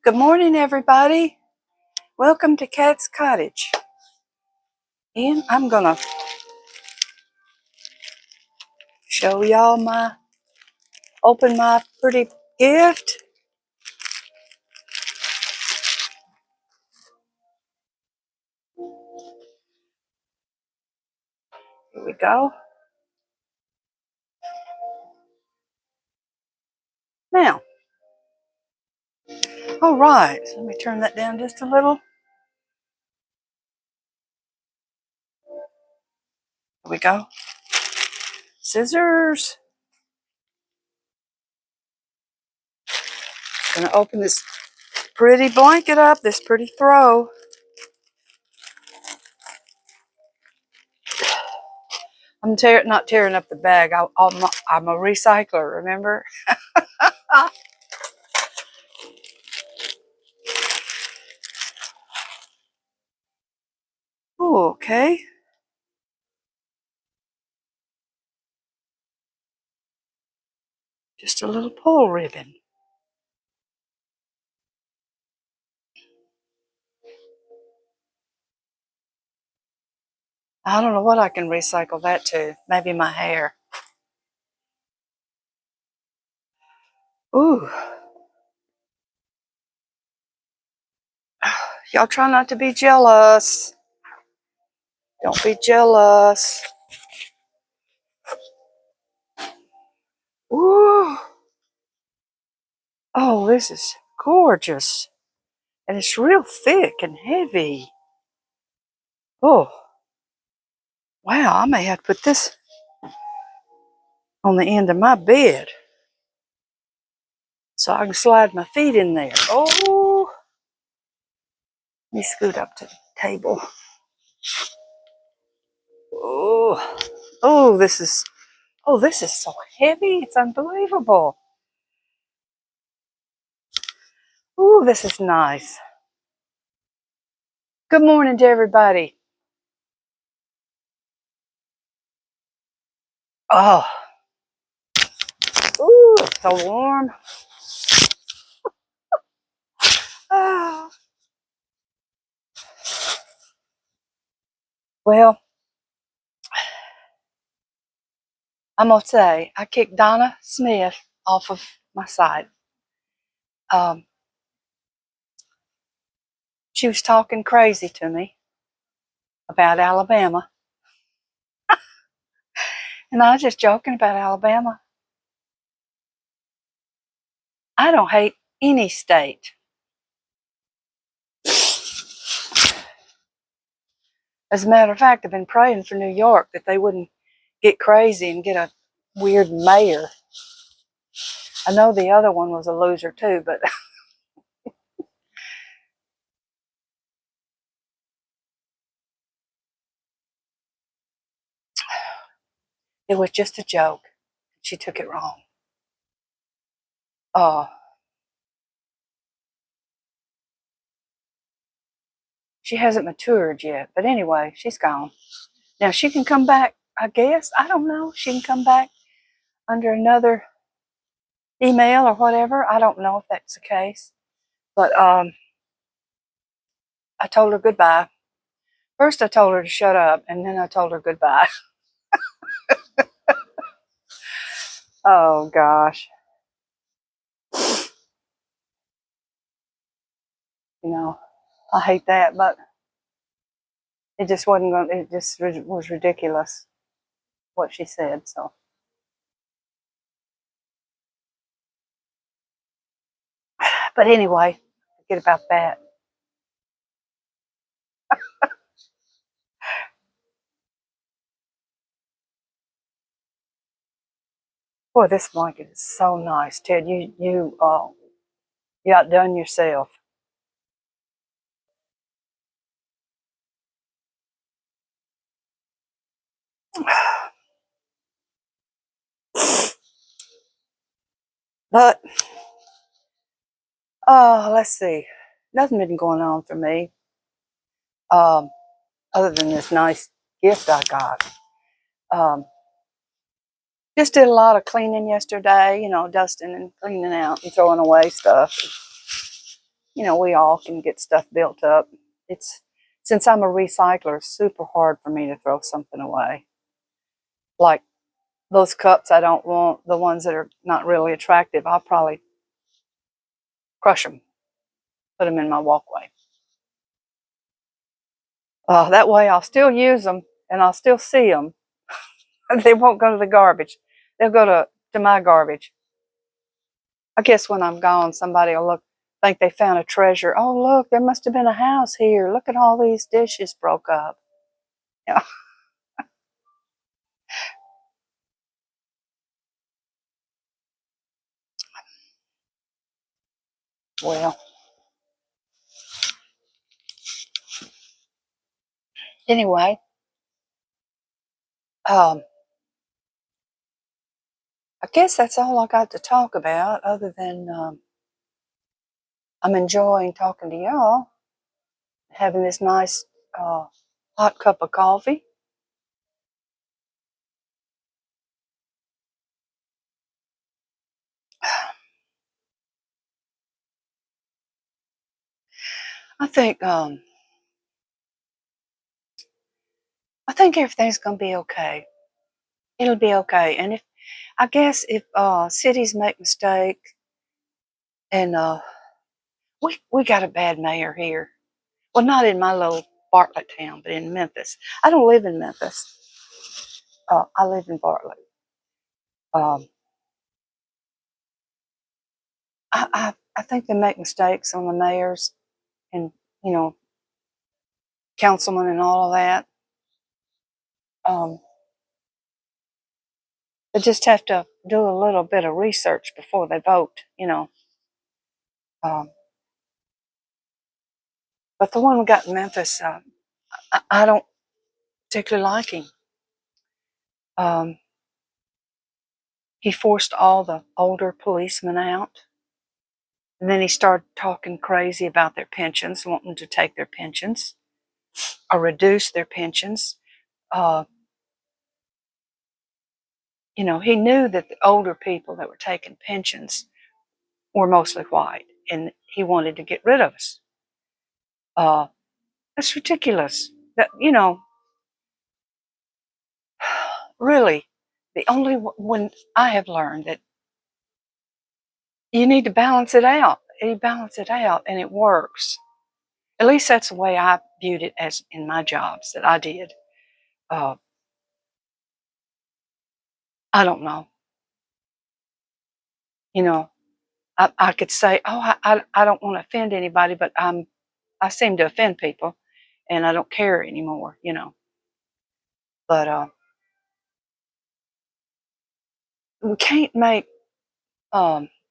Good morning, everybody. Welcome to Cat's Cottage. And I'm going to show y'all open my pretty gift. Here we go. Now, all right, let me turn that down just a little. Here we go. Scissors. Going to open this pretty blanket up, this pretty throw. I'm not tearing up the bag. I'm a recycler, remember? Ooh, okay. Just a little pull ribbon. I don't know what I can recycle that to. Maybe my hair. Ooh. Y'all try not to be jealous. Don't be jealous. Ooh. Oh, this is gorgeous. And it's real thick and heavy. Oh. Wow, I may have to put this on the end of my bed so I can slide my feet in there. Oh. Let me scoot up to the table. Oh. Oh, this is so heavy. It's unbelievable. Oh, this is nice. Good morning to everybody. Oh. Ooh, it's so warm. Oh. Well, I'm going to say I kicked Donna Smith off of my site. She was talking crazy to me about Alabama. And I was just joking about Alabama. I don't hate any state. As a matter of fact, I've been praying for New York that they wouldn't get crazy and get a weird mayor. I know the other one was a loser too, but it was just a joke. She took it wrong. She hasn't matured yet, but anyway, she's gone. Now she can come back, I guess. I don't know. She can come back under another email or whatever. I don't know if that's the case. But I told her goodbye. First I told her to shut up, and then I told her goodbye. Oh gosh. You know, I hate that, but it just wasn't going to, it just was ridiculous what she said, so. But anyway, forget about that. Boy, this blanket is so nice, Ted. You outdone yourself. But let's see. Nothing been going on for me. Other than this nice gift I got. Just did a lot of cleaning yesterday, dusting and cleaning out and throwing away stuff. we all can get stuff built up. It's Since I'm a recycler, it's super hard for me to throw something away. Like those cups I don't want, the ones that are not really attractive, I'll probably crush them, put them in my walkway. That way I'll still use them and I'll still see them. They won't go to the garbage. They'll go to my garbage. I guess when I'm gone, somebody will think they found a treasure. Oh, look, there must have been a house here. Look at all these dishes broke up. Yeah. Well, anyway, um, I guess that's all I got to talk about, other than I'm enjoying talking to y'all, having this nice hot cup of coffee. I think I think everything's gonna be okay. It'll be okay. And if cities make mistakes, and we got a bad mayor here. Well, not in my little Bartlett town, but in Memphis. I don't live in Memphis. I live in Bartlett. Um, I think they make mistakes on the mayors and you know councilmen and all of that. Um, they just have to do a little bit of research before they vote. Um, but the one we got in Memphis, I don't particularly like him. Um, he forced all the older policemen out. And then he started talking crazy about their pensions, wanting to take their pensions or reduce their pensions. Uh, he knew that the older people that were taking pensions were mostly white, and he wanted to get rid of us. Uh, that's ridiculous. Really, the only when I have learned that you need to balance it out. You balance it out, and it works. At least that's the way I viewed it as in my jobs that I did. Uh, I don't know. You know, I could say, oh, I don't want to offend anybody, but I seem to offend people, and I don't care anymore. But we can't make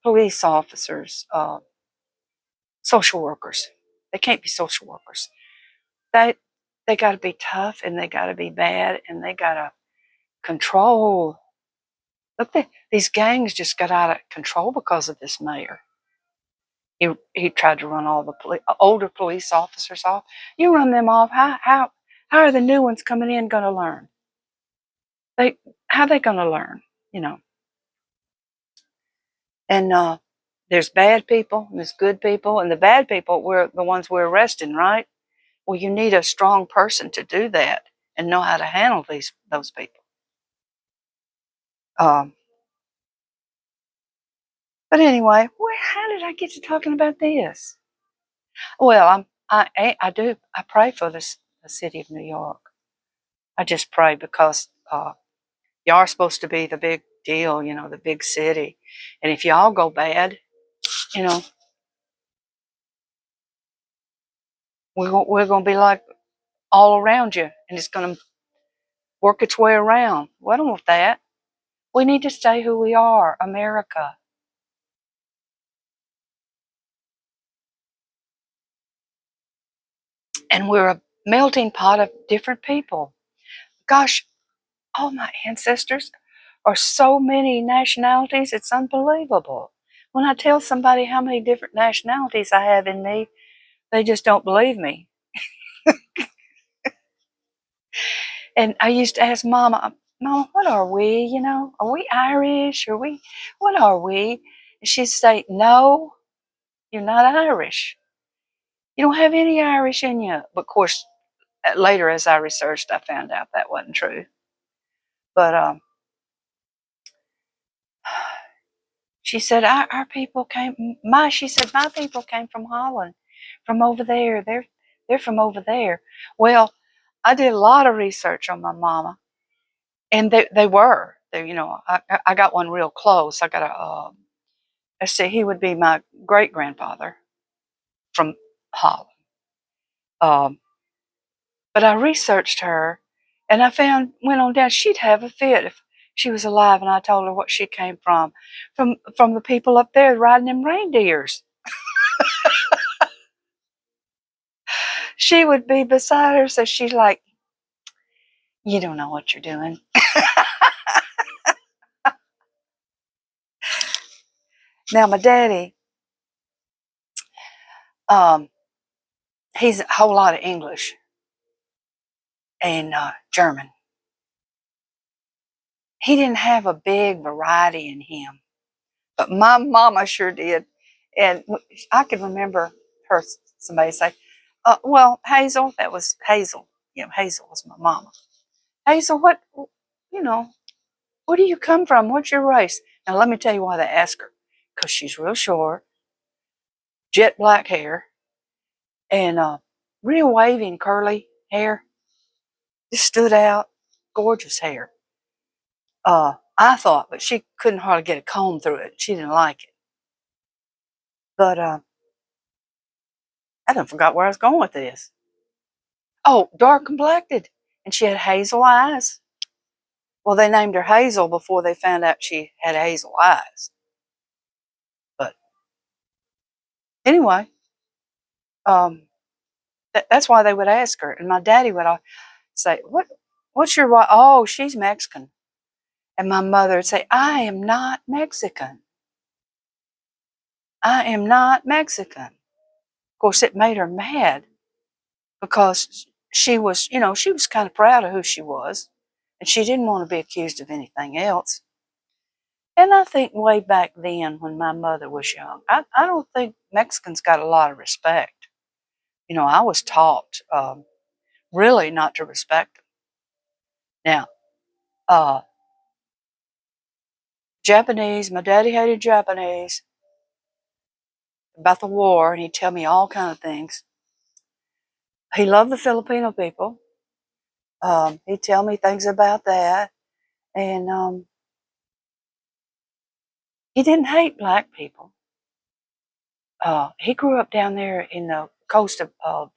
police officers social workers. They can't be social workers. They they got to be tough, and they got to be bad, and they got to control. Look, these gangs just got out of control because of this mayor. He tried to run all the older police officers off. You run them off. How are the new ones coming in going to learn? They How are they going to learn? You know. And there's bad people and there's good people, and the bad people we're the ones we're arresting, right? Well, you need a strong person to do that and know how to handle those people. Um, but anyway, how did I get to talking about this? Well, I pray for the city of New York. I just pray because y'all are supposed to be the big deal, the big city. And if y'all go bad, you know, we're going to be like all around you, and it's going to work its way around. Well, I don't want that. We need to stay who we are, America. And we're a melting pot of different people. Gosh, all my ancestors are so many nationalities, it's unbelievable. When I tell somebody how many different nationalities I have in me, they just don't believe me. And I used to ask Mama, Mama, what are we? Are we Irish? What are we? And she'd say, no, you're not Irish. You don't have any Irish in you. But of course, later as I researched, I found out that wasn't true. But she said our people came. She said my people came from Holland, from over there. They're from over there. Well, I did a lot of research on my mama, and they were. They, you know, I got one real close. I got a. Let's see, he would be my great grandfather from Holland. Um, but I researched her, and I went on down. She'd have a fit if she was alive, and I told her what she came from the people up there riding them reindeers. She would be beside her, so she's like, "You don't know what you're doing." Now, my daddy, um, he's a whole lot of English and German. He didn't have a big variety in him, but my mama sure did. And I can remember her, somebody say, well, Hazel, that was Hazel. You know, Hazel was my mama. Hazel, you know, where do you come from? What's your race? Now, let me tell you why they ask her. Because she's real short, jet black hair, and real wavy and curly hair. Just stood out. Gorgeous hair. I thought, but she couldn't hardly get a comb through it. She didn't like it. But I done forgot where I was going with this. Oh, dark complected. And she had hazel eyes. Well, they named her Hazel before they found out she had hazel eyes. But anyway, that's why they would ask her. And my daddy would say, what's your wife? Oh, she's Mexican. And my mother would say, I am not Mexican. I am not Mexican. Of course, it made her mad because she was, you know, she was kind of proud of who she was. And she didn't want to be accused of anything else. And I think way back then when my mother was young, I don't think Mexicans got a lot of respect. You know, I was taught really not to respect them. Now, uh, Japanese, my daddy hated Japanese about the war, and he'd tell me all kind of things. He loved the Filipino people. He'd tell me things about that. And he didn't hate black people. He grew up down there in the coast of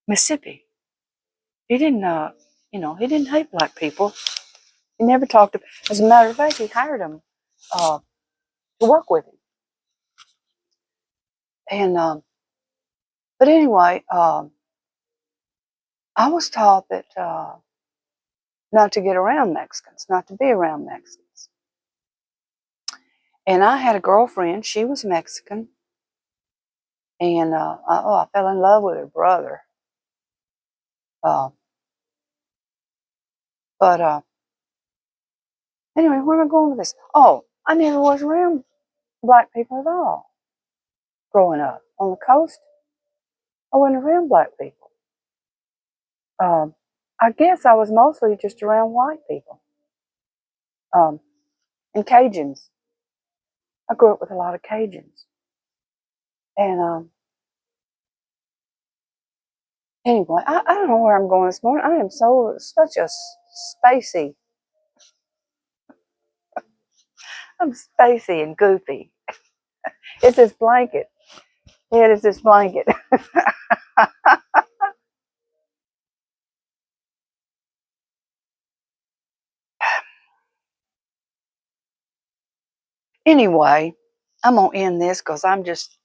Mississippi. He didn't, you know, he didn't hate black people. He never talked to. As a matter of fact, he hired them uh, to work with him. And but anyway, I was taught that not to get around Mexicans, not to be around Mexicans. And I had a girlfriend. She was Mexican, and I fell in love with her brother. Uh, but anyway, where am I going with this? Oh, I never was around black people at all growing up on the coast. I wasn't around black people. Um, I guess I was mostly just around white people um, and Cajuns. I grew up with a lot of Cajuns. And anyway, I don't know where I'm going this morning. I am such a spacey. I'm spacey and goofy. It's this blanket. Yeah, it's this blanket. Anyway, I'm gonna end this because I'm just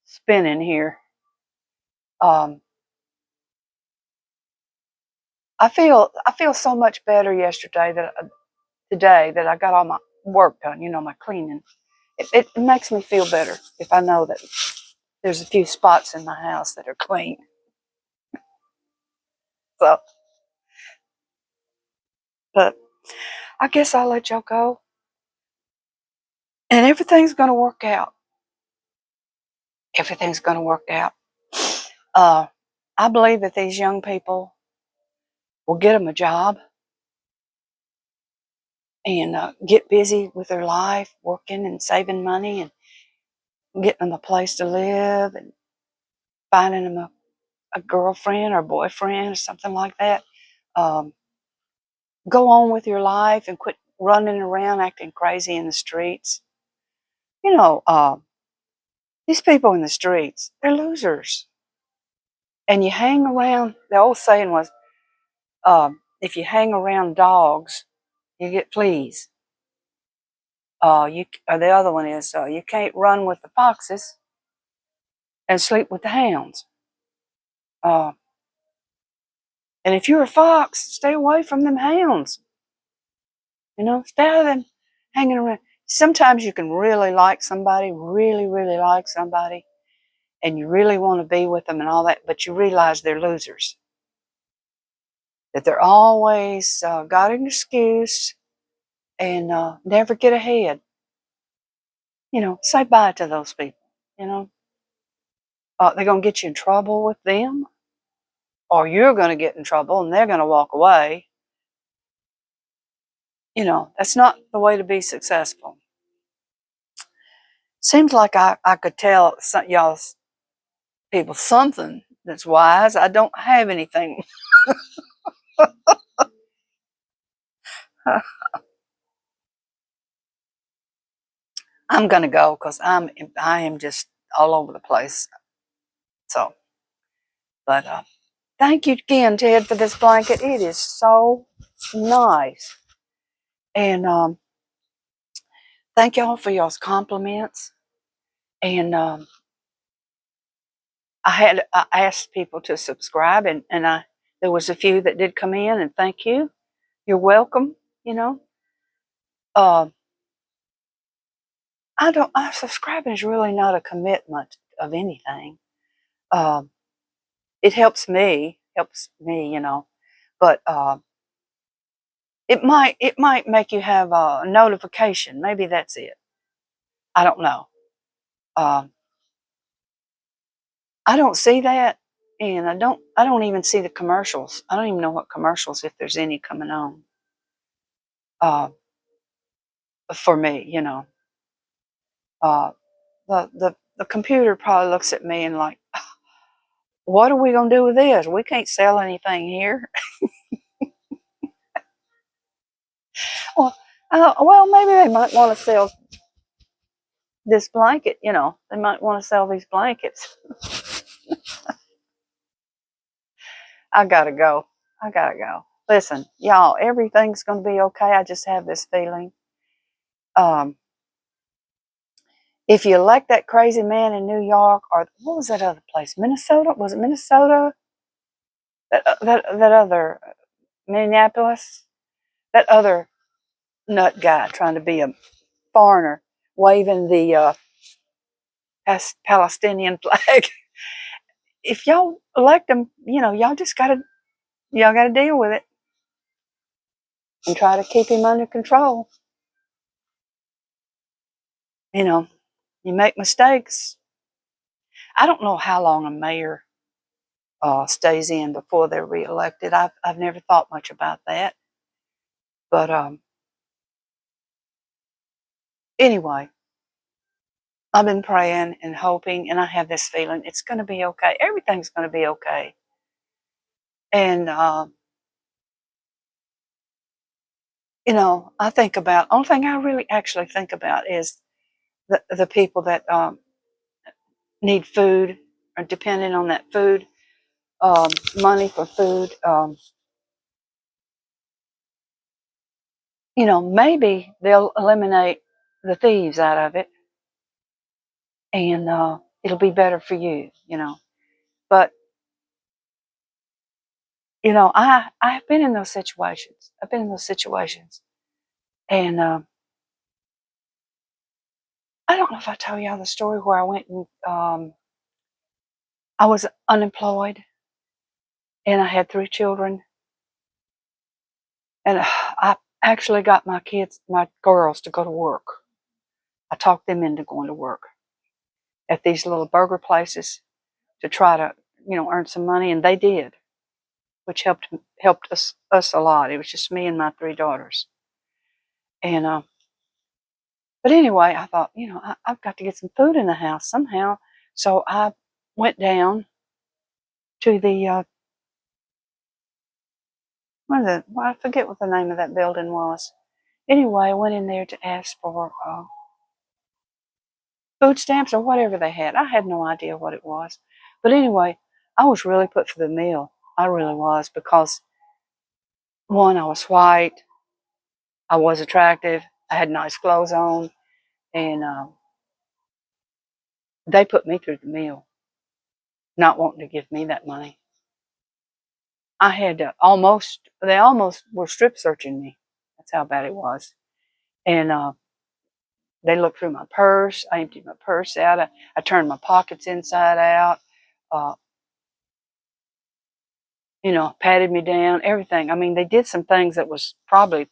spinning here. Um, I feel so much better today that I got all my work done. You know, my cleaning. It makes me feel better if I know that there's a few spots in my house that are clean. So, but I guess I'll let y'all go, and everything's gonna work out. Everything's gonna work out. I believe that these young people will get them a job and get busy with their life, working and saving money and getting them a place to live and finding them a girlfriend or boyfriend or something like that. Um, go on with your life and quit running around acting crazy in the streets. You know, these people in the streets, they're losers. And you hang around, the old saying was, if you hang around dogs, you get fleas. Or the other one is, you can't run with the foxes and sleep with the hounds. Uh, and if you're a fox, stay away from them hounds. You know, stay out of them hanging around. Sometimes you can really like somebody, really, really like somebody, and you really want to be with them and all that, but you realize they're losers. That they're always got an excuse and never get ahead. You know, say bye to those people. You know, they're going to get you in trouble with them, or you're going to get in trouble and they're going to walk away. You know, that's not the way to be successful. Seems like I could tell y'all people something that's wise. I don't have anything. I'm going to go because I am just all over the place. So, but thank you again, Ted, for this blanket. It is so nice. And thank y'all for y'all's compliments. And I asked people to subscribe, and there was a few that did come in, and thank you. You're welcome. You know, uh, subscribing is really not a commitment of anything. Um, it helps me, you know, but it might make you have a notification. Maybe that's it. I don't know. Um, I don't see that, and I don't even see the commercials. I don't even know what commercials, if there's any coming on. Uh, for me, you know, uh, the computer probably looks at me and like, what are we gonna do with this? We can't sell anything here. Well, maybe they might want to sell this blanket. You know, they might want to sell these blankets. I gotta go. I gotta go. Listen, y'all, everything's gonna be okay. I just have this feeling. Um, if you elect that crazy man in New York, or what was that other place? Minnesota? Was it Minnesota? That other Minneapolis? That other nut guy trying to be a foreigner, waving the Palestinian flag. If y'all elect him, you know, y'all gotta deal with it and try to keep him under control. You know, you make mistakes. I don't know how long a mayor stays in before they're reelected. I've never thought much about that, but anyway, I've been praying and hoping, and I have this feeling it's going to be okay. Everything's going to be okay, and you know, I think about, only thing I really actually think about is the people that need food, or depending on that food, money for food. You know, maybe they'll eliminate the thieves out of it, and it'll be better for you. You know, but you know, I've been in those situations. I've been in those situations, and I don't know if I tell y'all the story where I went and I was unemployed, and I had 3 children, and I actually got my girls, to go to work. I talked them into going to work at these little burger places to try to earn some money, and they did, which helped us a lot. It was just me and my 3 daughters. And but anyway, I thought, I've got to get some food in the house somehow. So I went down to the I forget what the name of that building was. Anyway, I went in there to ask for food stamps or whatever they had. I had no idea what it was. But anyway, I was really put for the meal. I really was, because one, I was white, I was attractive, I had nice clothes on, and they put me through the meal, not wanting to give me that money. I had to they almost were strip searching me. That's how bad it was. And they looked through my purse. I emptied my purse out. I turned my pockets inside out. Uh, patted me down, everything. I mean, they did some things that was probably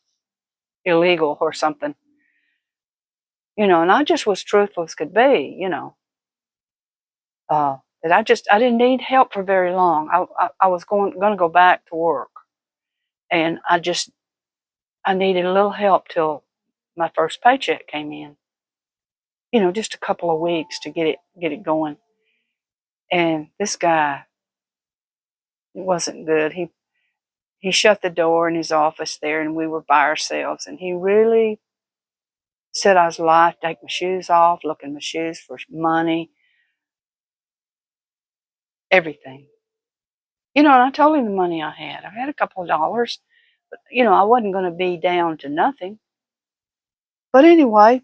illegal or something. And I just was truthful as could be, that I didn't need help for very long. I was going to go back to work, and I needed a little help till my first paycheck came in. Just a couple of weeks to get it going. And this guy, it wasn't good. He shut the door in his office there, and we were by ourselves. And he really said I was live, take my shoes off, look in my shoes for money, everything. And I told him the money I had. I had a couple of dollars, but I wasn't going to be down to nothing. But anyway,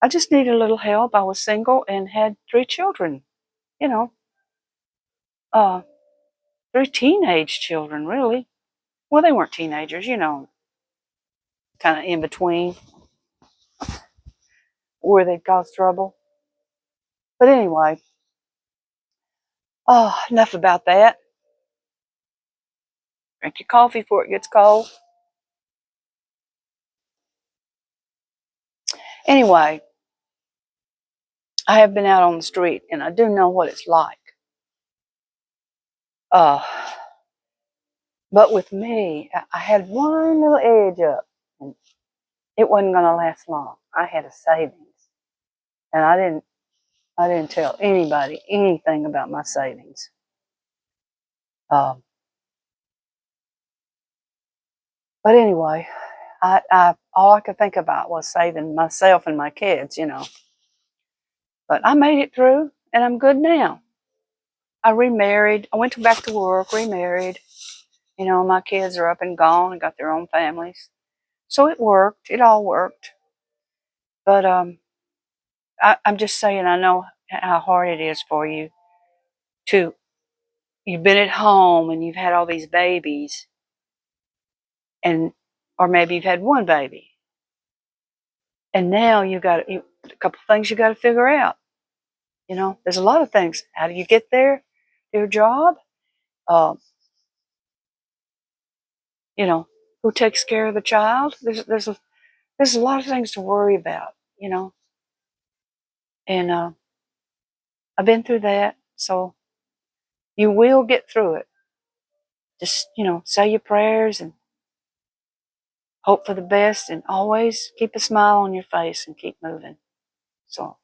I just needed a little help. I was single and had 3 children. You know, uh, 3 teenage children, really. Well, they weren't teenagers, kind of in between where they'd cause trouble. But anyway, enough about that. Drink your coffee before it gets cold. Anyway, I have been out on the street, and I do know what it's like. Uh, but with me, I had one little edge up, and it wasn't going to last long. I had a savings, and I didn't tell anybody anything about my savings. Um, but anyway, I all I could think about was saving myself and my kids, But I made it through, and I'm good now. I remarried. I went back to work, remarried. My kids are up and gone and got their own families. So it worked. It all worked. But I'm just saying, I know how hard it is for you to, you've been at home and you've had all these babies, or maybe you've had one baby. And now you've got a couple of things you got to figure out. There's a lot of things. How do you get there? Your job? Uh, who takes care of the child? There's a lot of things to worry about, And I've been through that, so you will get through it. Just, say your prayers and hope for the best, and always keep a smile on your face and keep moving. So,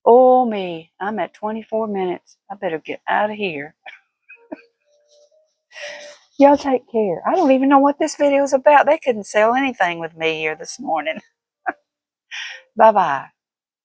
oh me, I'm at 24 minutes. I better get out of here. Y'all take care. I don't even know what this video is about. They couldn't sell anything with me here this morning. Bye-bye.